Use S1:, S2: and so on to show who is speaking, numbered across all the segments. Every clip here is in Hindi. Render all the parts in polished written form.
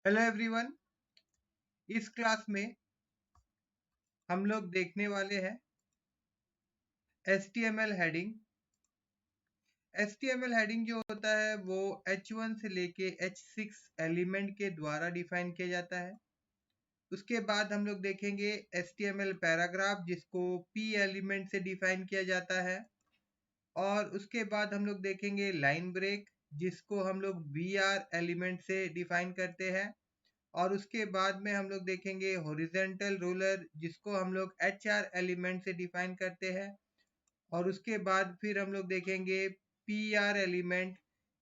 S1: Hello everyone. इस क्लास में हम लोग देखने वाले हैं HTML हेडिंग। HTML हेडिंग जो होता है वो H1 से लेके H6 एलिमेंट के द्वारा डिफाइन किया जाता है। उसके बाद हम लोग देखेंगे HTML पैराग्राफ जिसको P एलिमेंट से डिफाइन किया जाता है। और उसके बाद हम लोग देखेंगे लाइन ब्रेक जिसको हम लोग BR एलिमेंट से डिफाइन करते हैं। और उसके बाद में हम लोग देखेंगे हॉरिजेंटल रोलर जिसको हम लोग HR एलिमेंट से डिफाइन करते हैं। और उसके बाद फिर हम लोग देखेंगे PR एलिमेंट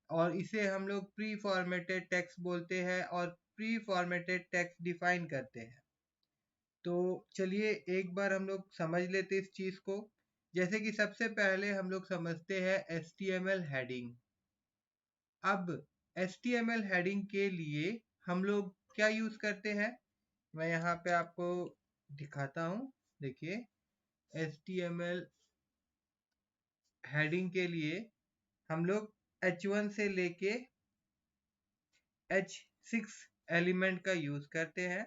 S1: और इसे हम लोग प्री फॉर्मेटेड टेक्स्ट बोलते हैं और प्री फॉर्मेटेड टेक्स्ट डिफाइन करते हैं। तो चलिए एक बार हम लोग समझ लेते इस चीज को। जैसे कि सबसे पहले हम लोग समझते हैं HTML हेडिंग। अब HTML हेडिंग के लिए हम लोग क्या यूज करते हैं, मैं यहाँ पे आपको दिखाता हूँ। देखिए HTML हेडिंग के लिए हम लोग H1 से लेके H6 एलिमेंट का यूज करते हैं।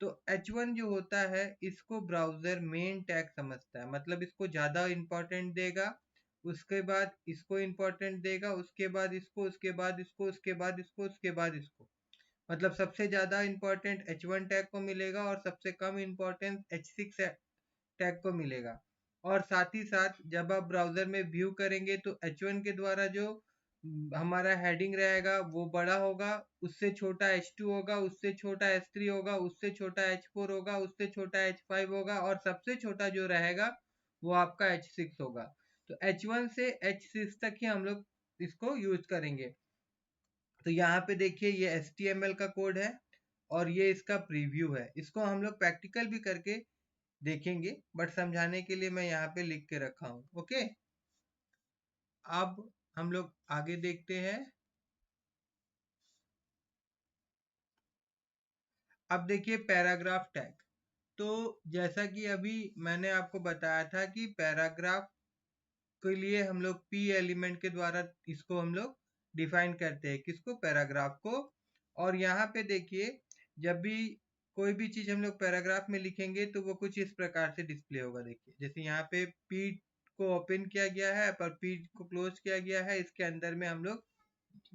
S1: तो H1 जो होता है इसको ब्राउजर मेन टैग समझता है, मतलब इसको ज्यादा इंपॉर्टेंट देगा, उसके बाद इसको इंपॉर्टेंट देगा, उसके बाद इसको, उसके बाद इसको, उसके बाद इसको, उसके बाद इसको। मतलब सबसे ज्यादा इंपॉर्टेंट H1 टैग को मिलेगा और सबसे कम इंपॉर्टेंट H6 टैग को मिलेगा। और साथ ही साथ जब आप ब्राउजर में व्यू करेंगे तो H1 के द्वारा जो हमारा हेडिंग रहेगा वो बड़ा होगा, उससे छोटा H2 होगा, उससे छोटा H3 होगा, उससे छोटा H4 होगा, उससे छोटा H5 होगा और सबसे छोटा जो रहेगा वो आपका H6 होगा। तो H1 से H6 तक ही हम लोग इसको यूज करेंगे। तो यहाँ पे देखिए ये HTML का कोड है और ये इसका प्रीव्यू है। इसको हम लोग प्रैक्टिकल भी करके देखेंगे, बट समझाने के लिए मैं यहाँ पे लिख के रखा हूँ। ओके, अब हम लोग आगे देखते हैं। अब देखिए पैराग्राफ टैग। तो जैसा कि अभी मैंने आपको बताया था कि पैराग्राफ के लिए हम लोग P एलिमेंट के द्वारा इसको हम लोग डिफाइन करते हैं, किसको, पैराग्राफ को। और यहाँ पे देखिए जब भी कोई भी चीज हम लोग पैराग्राफ में लिखेंगे तो वो कुछ इस प्रकार से डिस्प्ले होगा। देखिए जैसे यहाँ पे P को ओपन किया गया है पर P को क्लोज किया गया है, इसके अंदर में हम लोग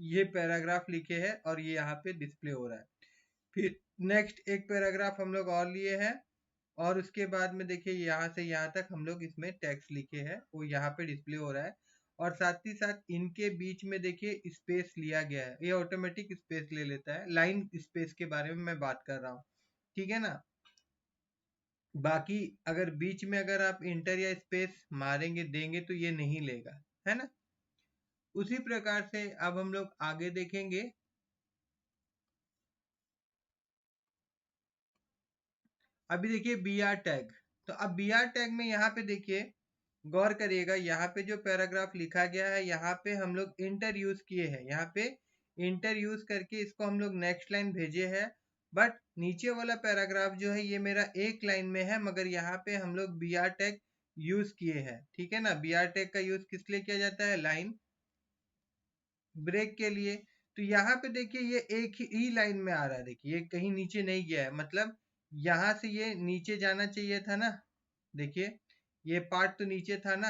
S1: ये पैराग्राफ लिखे हैं और ये यहाँ पे डिस्प्ले हो रहा है। फिर नेक्स्ट एक पैराग्राफ हम लोग और लिए हैं और उसके बाद में देखिए यहाँ से यहाँ तक हम लोग इसमें टेक्स्ट लिखे हैं, वो यहाँ पे डिस्प्ले हो रहा है। और साथ ही साथ इनके बीच में देखिए स्पेस लिया गया है, ये ऑटोमेटिक स्पेस ले लेता है। लाइन स्पेस के बारे में मैं बात कर रहा हूँ, ठीक है ना। बाकी अगर बीच में अगर आप इंटर या स्पेस मारेंगे देंगे तो ये नहीं लेगा, है ना। उसी प्रकार से अब हम लोग आगे देखेंगे। अभी देखिए BR टैग। तो अब BR टैग में यहाँ पे देखिए गौर करिएगा, यहाँ पे जो पैराग्राफ लिखा गया है यहाँ पे हम लोग इंटर यूज किए हैं, यहाँ पे इंटर यूज करके इसको हम लोग नेक्स्ट लाइन भेजे हैं। बट नीचे वाला पैराग्राफ जो है ये मेरा एक लाइन में है, मगर यहाँ पे हम लोग BR टैग यूज किए हैं, ठीक है ना। BR टैग का यूज किस लिए किया जाता है, लाइन ब्रेक के लिए। तो यहाँ पे देखिए ये एक ही लाइन में आ रहा है, देखिए ये कहीं नीचे नहीं गया है, मतलब यहाँ से ये नीचे जाना चाहिए था ना। देखिए ये पार्ट तो नीचे था ना,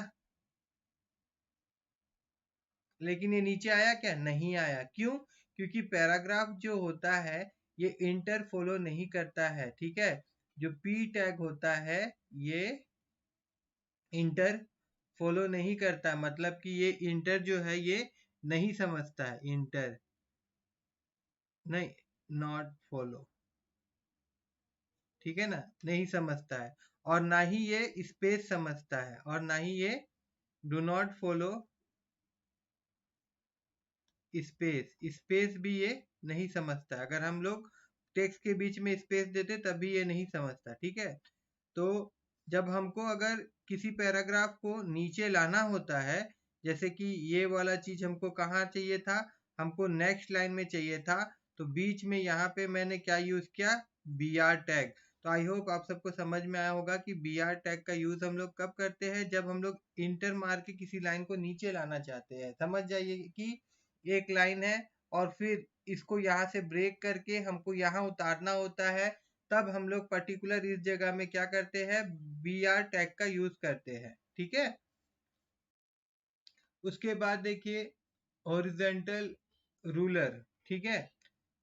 S1: लेकिन ये नीचे आया क्या, नहीं आया। क्यों, क्योंकि पैराग्राफ जो होता है ये इंटर फॉलो नहीं करता है, ठीक है। जो P टैग होता है ये इंटर फॉलो नहीं करता, मतलब कि ये इंटर जो है ये नहीं समझता है, इंटर नहीं, नॉट फॉलो, ठीक है ना, नहीं समझता है। और ना ही ये स्पेस समझता है और ना ही ये do not follow space, space भी ये नहीं समझता। अगर हम लोग टेक्स्ट के बीच में स्पेस देते तभी ये नहीं समझता, ठीक है। तो जब हमको अगर किसी पैराग्राफ को नीचे लाना होता है, जैसे कि ये वाला चीज हमको कहाँ चाहिए था, हमको नेक्स्ट लाइन में चाहिए था, तो बीच में यहाँ पे मैंने क्या यूज किया, BR टैग। तो आई होप आप सबको समझ में आया होगा कि BR टैग का यूज हम लोग कब करते हैं, जब हम लोग इंटर मार के किसी लाइन को नीचे लाना चाहते हैं। समझ जाइए कि एक लाइन है और फिर इसको यहाँ से ब्रेक करके हमको यहाँ उतारना होता है, तब हम लोग पर्टिकुलर इस जगह में क्या करते हैं, BR टैग का यूज करते हैं। ठीक है, उसके बाद देखिए हॉरिजेंटल रूलर। ठीक है,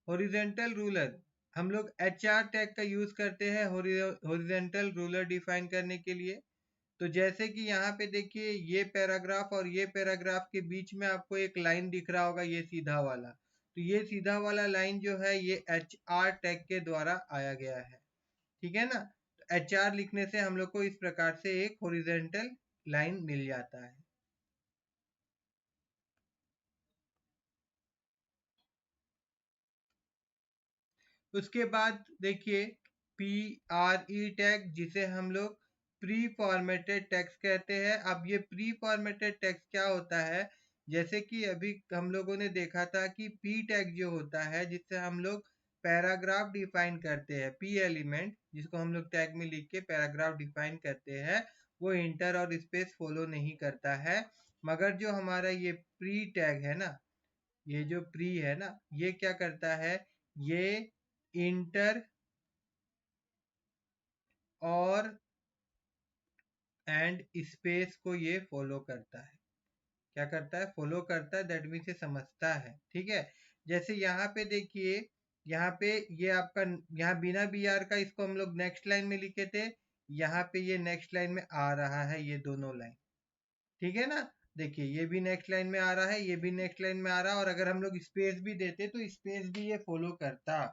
S1: हॉरिजेंटल रूलर हम लोग HR टैग का यूज करते हैं हॉरिजेंटल रूलर डिफाइन करने के लिए। तो जैसे कि यहाँ पे देखिए ये पैराग्राफ और ये पैराग्राफ के बीच में आपको एक लाइन दिख रहा होगा, ये सीधा वाला, तो ये सीधा वाला लाइन जो है ये HR टैग के द्वारा आया गया है। ठीक है ना, तो HR लिखने से हम लोग को इस प्रकार से एक हॉरिजेंटल लाइन मिल जाता है। उसके बाद देखिए PRE टैग, जिसे हम लोग प्री फॉर्मेटेड टेक्स्ट कहते हैं। अब ये प्री फॉर्मेटेड टेक्स्ट क्या होता है, जैसे कि अभी हम लोगों ने देखा था कि P टैग जो होता है जिससे हम लोग पैराग्राफ डिफाइन करते हैं, P एलिमेंट जिसको हम लोग टैग में लिख के पैराग्राफ डिफाइन करते हैं, वो इंटर और स्पेस फॉलो नहीं करता है। मगर जो हमारा ये प्री टैग है ना, ये जो प्री है ना, ये क्या करता है, ये इंटर और एंड स्पेस को ये फॉलो करता है। क्या करता है, फॉलो करता है, दैट मीन से समझता है। ठीक है, जैसे यहाँ पे देखिए, यहाँ पे ये आपका, यहाँ बिना BR का इसको हम लोग नेक्स्ट लाइन में लिखे थे, यहाँ पे ये नेक्स्ट लाइन में आ रहा है, ये दोनों लाइन। ठीक है ना, देखिए ये भी नेक्स्ट लाइन में आ रहा है, ये भी नेक्स्ट लाइन में आ रहा है, और अगर हम लोग स्पेस भी देते तो स्पेस भी ये फॉलो करता।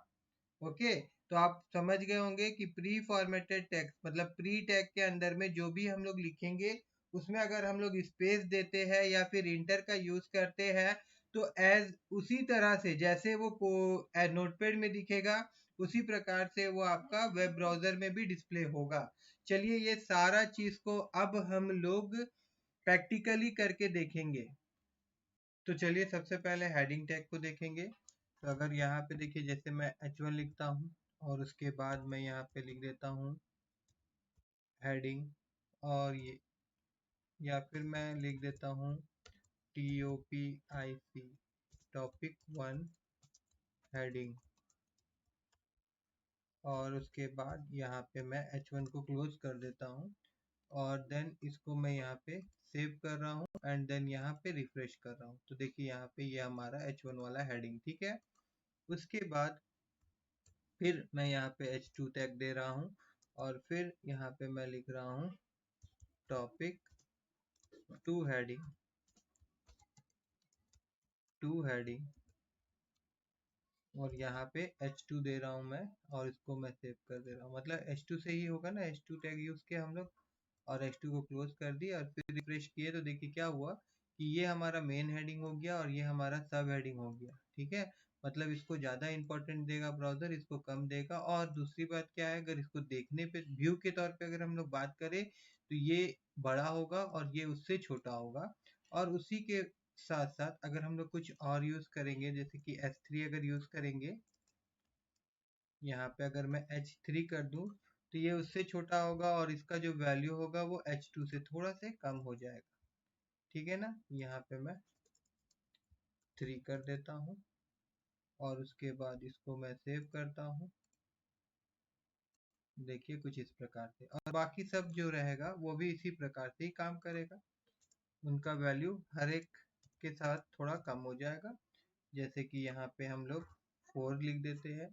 S1: ओके, तो आप समझ गए होंगे कि प्री फॉर्मेटेड टेक्स्ट मतलब प्री टैग के अंदर में जो भी हम लोग लिखेंगे, उसमें अगर हम लोग स्पेस देते हैं या फिर इंटर का यूज करते हैं, तो एज उसी तरह से जैसे वो नोटपैड में दिखेगा, उसी प्रकार से वो आपका वेब ब्राउजर में भी डिस्प्ले होगा। चलिए ये सारा चीज को अब हम लोग प्रैक्टिकली करके देखेंगे। तो चलिए सबसे पहले हेडिंग टैग को देखेंगे। तो अगर यहाँ पे देखिए, जैसे मैं H1 लिखता हूँ और उसके बाद मैं यहाँ पे लिख देता हूँ हेडिंग, और ये, या फिर मैं लिख देता हूँ TOPIC, टॉपिक 1 हेडिंग, और उसके बाद यहाँ पे मैं H1 को क्लोज कर देता हूँ, और देन इसको मैं यहाँ पे सेव कर रहा हूँ, एंड देन यहाँ पे रिफ्रेश कर रहा हूँ। तो देखिए यहाँ पे ये हमारा H1 वाला हेडिंग। ठीक है, उसके बाद फिर मैं यहाँ पे H2 टैग दे रहा हूँ, और फिर यहाँ पे मैं लिख रहा हूँ टॉपिक 2 हेडिंग, और यहाँ पे H2 दे रहा हूँ मैं, और इसको मैं सेव कर दे रहा हूँ। मतलब H2 से ही होगा ना, H2 टैग यूज किया हम लोग, और H2 को क्लोज कर दिया, और फिर रिफ्रेश किए तो देखिए क्या हुआ कि ये हमारा मेन हेडिंग हो गया और ये हमारा सब हेडिंग हो गया। ठीक है, मतलब इसको ज़्यादा इंपॉर्टेंट देगा ब्राउज़र, इसको कम देगा। और दूसरी बात क्या है, अगर इसको देखने पे व्यू के तौर पे अगर हम लोग बात करें, तो ये बड़ा होगा और ये उससे छोटा होगा। और उसी के साथ साथ अगर हम लोग कुछ और यूज़ करेंगे, जैसे कि H3 अगर यूज़ करेंगे, यहाँ पे अगर मैं H3 कर दूं, तो ये उससे छोटा होगा और इसका जो वैल्यू होगा वो H2 से थोड़ा से कम हो जाएगा। ठीक है ना, यहाँ पे मैं 3 कर देता हूँ, और उसके बाद इसको मैं सेव करता हूँ। देखिए कुछ इस प्रकार से, और बाकी सब जो रहेगा वो भी इसी प्रकार से ही काम करेगा। उनका वैल्यू हर एक के साथ थोड़ा कम हो जाएगा। जैसे कि यहाँ पे हम लोग 4 लिख देते हैं,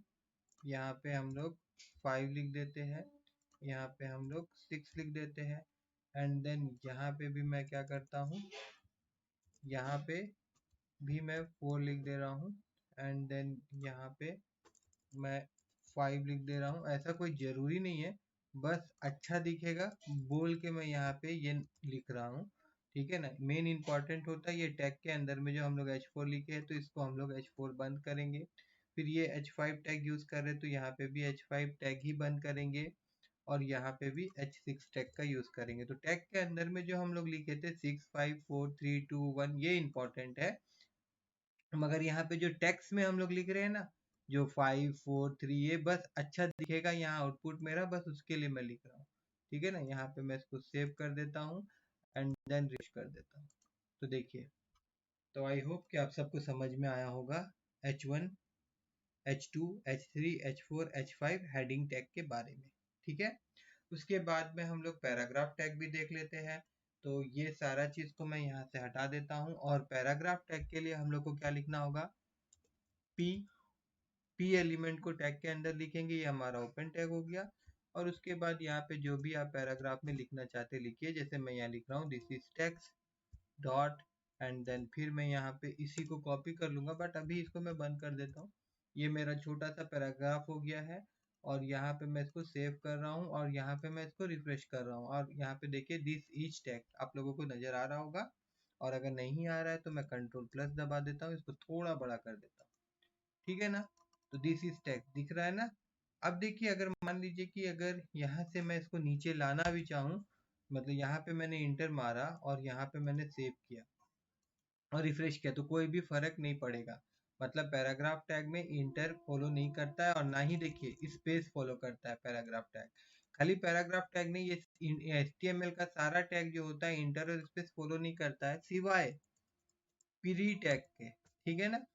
S1: यहाँ पे हम लोग 5 लिख देते हैं, यहाँ पे हम लोग 6 लिख देते हैं, एंड देन यहाँ पे भी मैं क्या करता हूँ, यहाँ पे भी मैं 4 लिख दे रहा हूँ, एंड देन यहाँ पे मैं 5 लिख दे रहा हूँ। ऐसा कोई ज़रूरी नहीं है, बस अच्छा दिखेगा बोल के मैं यहाँ पे ये लिख रहा हूँ। ठीक है ना, मेन इंपॉर्टेंट होता है ये टैग के अंदर में जो हम लोग H4 लिखे हैं, तो इसको हम लोग H4 बंद करेंगे। फिर ये H5 टैग यूज़ कर रहे हैं, तो यहाँ पे भी H5 टैग ही बंद करेंगे, और यहाँ पे भी H6 टैग का यूज़ करेंगे। तो टैग के अंदर में जो हम लोग लिखे थे 6 5 4 3 2 1, ये इंपॉर्टेंट है। मगर यहाँ पे जो टेक्स्ट में हम लोग लिख रहे हैं ना, जो 5 4 3, ये बस अच्छा दिखेगा यहाँ आउटपुट मेरा, बस उसके लिए मैं लिख रहा हूँ। ठीक है ना, यहाँ पे मैं इसको सेव कर देता हूँ, एंड देन रिफ्रेश कर देता हूँ। तो देखिए, तो आई होप कि आप सबको समझ में आया होगा। H1, H2, H3, H4, H5 heading tag के बारे में। ठीक है, उसके बाद में हम लोग पैराग्राफ टैग भी देख लेते हैं। तो ये सारा चीज को मैं यहाँ से हटा देता हूँ और पैराग्राफ टैग के लिए हम लोग को क्या लिखना होगा, पी एलिमेंट को टैग के अंदर लिखेंगे, ये हमारा ओपन टैग हो गया। और उसके बाद यहाँ पे जो भी आप पैराग्राफ में लिखना चाहते लिखिए, जैसे मैं यहाँ लिख रहा हूँ this is text dot, and then फिर मैं यहाँ पे इसी को कॉपी कर लूंगा, बट अभी इसको मैं बंद कर देता हूँ। ये मेरा छोटा सा पैराग्राफ हो गया है और यहाँ पे मैं इसको सेव कर रहा हूँ और यहाँ पे मैं इसको रिफ्रेश कर रहा हूँ और यहाँ पे देखिए दिस इज टैग आप लोगों को नजर आ रहा होगा। और अगर नहीं आ रहा है तो मैं कंट्रोल प्लस दबा देता हूँ, इसको थोड़ा बड़ा कर देता हूँ। ठीक है ना, तो दिस इज टैग दिख रहा है ना। अब देखिए अगर मान लीजिए कि अगर यहाँ से मैं इसको नीचे लाना भी चाहूँ, मतलब यहाँ पे मैंने इंटर मारा और यहाँ पे मैंने सेव किया और रिफ्रेश किया तो कोई भी फर्क नहीं पड़ेगा। मतलब पैराग्राफ टैग में इंटर फॉलो नहीं करता है और ना ही देखिए स्पेस फॉलो करता है पैराग्राफ टैग। खाली पैराग्राफ टैग नहीं, ये HTML का सारा टैग जो होता है इंटर और स्पेस फॉलो नहीं करता है सिवाय प्री टैग के। ठीक है ना,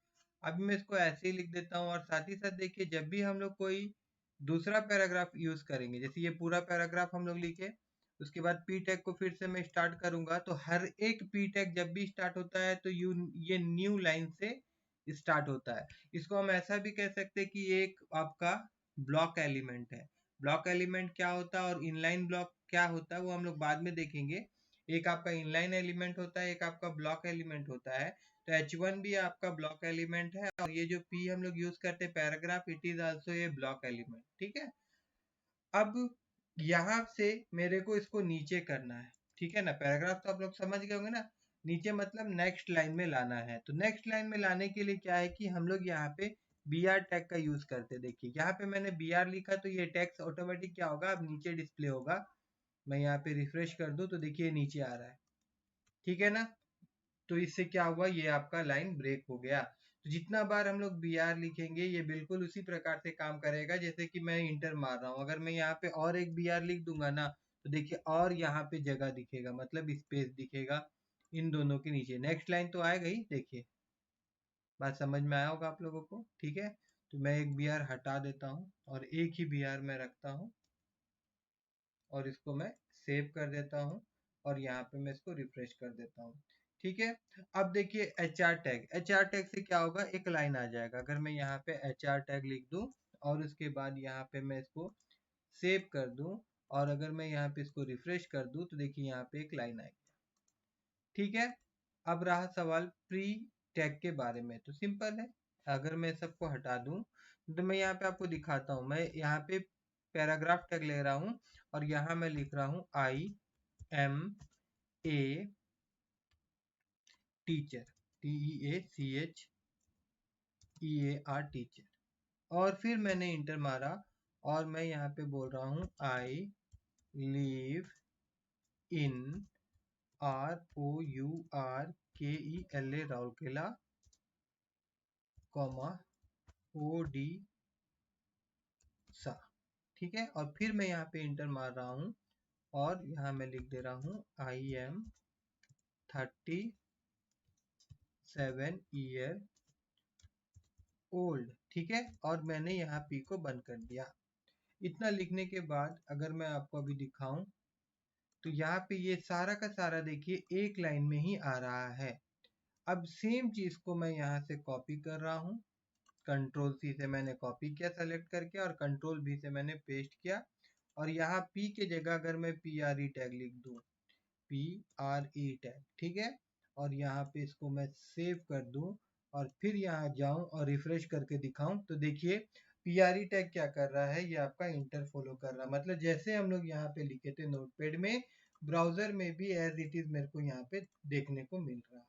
S1: अभी मैं इसको ऐसे ही लिख देता हूँ और साथ ही साथ देखिए जब भी हम लोग कोई दूसरा पैराग्राफ यूज करेंगे, जैसे ये पूरा पैराग्राफ हम लोग लिखे, उसके बाद पी टैग को फिर से मैं स्टार्ट करूंगा तो हर एक पी टैग जब भी स्टार्ट होता है तो ये न्यू लाइन से स्टार्ट होता है। इसको हम ऐसा भी कह सकते हैं कि ये एक आपका ब्लॉक एलिमेंट है। ब्लॉक एलिमेंट क्या होता है और इनलाइन ब्लॉक क्या होता है वो हम लोग बाद में देखेंगे। एक आपका इनलाइन एलिमेंट होता है, एक आपका ब्लॉक एलिमेंट होता है। तो H1 भी आपका ब्लॉक एलिमेंट है और ये जो P हम लोग यूज करते हैं paragraph, it is also a block element. ठीक है, अब यहाँ से मेरे को इसको नीचे करना है। ठीक है ना, पैराग्राफ तो आप लोग समझ गए होंगे ना, नीचे मतलब नेक्स्ट लाइन में लाना है। तो नेक्स्ट लाइन में लाने के लिए क्या है कि हम लोग यहाँ पे br टैग का यूज करते हैं। देखिए यहाँ पे मैंने br लिखा तो ये टेक्स्ट ऑटोमेटिक क्या होगा, अब नीचे डिस्प्ले होगा। मैं यहाँ पे रिफ्रेश कर दूं तो देखिए नीचे आ रहा है। ठीक है ना, तो इससे क्या हुआ, ये आपका लाइन ब्रेक हो गया। तो जितना बार हम लोग br लिखेंगे ये बिल्कुल उसी प्रकार से काम करेगा जैसे कि मैं इंटर मार रहा हूँ। अगर मैं यहाँ पे और एक br लिख दूंगा ना तो देखिए और यहाँ पे जगह दिखेगा, मतलब स्पेस दिखेगा इन दोनों के नीचे। नेक्स्ट लाइन तो आएगा ही, देखिए बात समझ में आया होगा आप लोगों को। ठीक है, तो मैं एक br हटा देता हूँ और एक ही br मैं रखता हूँ और इसको मैं सेव कर देता हूँ और यहाँ पे मैं इसको रिफ्रेश कर देता हूँ। ठीक है, अब देखिए HR टैग, HR टैग से क्या होगा, एक लाइन आ जाएगा। अगर मैं यहाँ पे HR टैग लिख दूं और उसके बाद यहाँ पे मैं इसको सेव कर दूं और अगर मैं यहाँ पे इसको रिफ्रेश कर दूं तो देखिए यहाँ पे एक लाइन आएगी। ठीक है, अब रहा सवाल प्री टैग के बारे में, तो सिंपल है। अगर मैं सबको हटा दूं तो मैं यहाँ पे आपको दिखाता हूँ। मैं यहाँ पे पैराग्राफ टैग ले रहा हूँ और यहाँ मैं लिख रहा हूँ I am a teacher, TEACHEAR teacher, और फिर मैंने इंटर मारा और मैं यहाँ पे बोल रहा हूँ I live in ROURKELA Rourkela, comma Odisha. ठीक है, और फिर मैं यहाँ पे इंटर मार रहा हूँ और यहाँ मैं लिख दे रहा हूँ I am 37 year old। ठीक है, और मैंने यहाँ P को बंद कर दिया। इतना लिखने के बाद अगर मैं आपको अभी दिखाऊं तो यहाँ पे ये सारा का सारा देखिए एक लाइन में ही आ रहा है। अब सेम चीज को मैं यहाँ से कॉपी कर रहा हूँ, कंट्रोल C से मैंने कॉपी किया सेलेक्ट करके और कंट्रोल V से मैंने पेस्ट किया और यहाँ P के जगह अगर मैं PRE टैग लिख दूँ, PRE टैग, ठीक है, और यहाँ पे इसको मैं सेव कर दूं और फिर यहाँ जाऊं और रिफ्रेश करके दिखाऊं तो देखिए PRE टैग क्या कर रहा है, ये आपका इंटर फॉलो कर रहा है। मतलब जैसे हम लोग यहाँ पे लिखे थे नोटपैड में, ब्राउजर में भी एज इट इज मेरे को यहाँ पे देखने को मिल रहा है।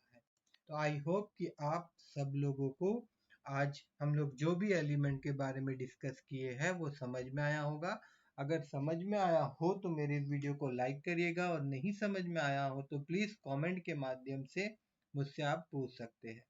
S1: तो आई होप कि आप सब लोगों को आज हम लोग जो भी एलिमेंट के बारे में डिस्कस किए हैं वो समझ में आया होगा। अगर समझ में आया हो तो मेरे इस वीडियो को लाइक करिएगा और नहीं समझ में आया हो तो प्लीज़ कमेंट के माध्यम से मुझसे आप पूछ सकते हैं।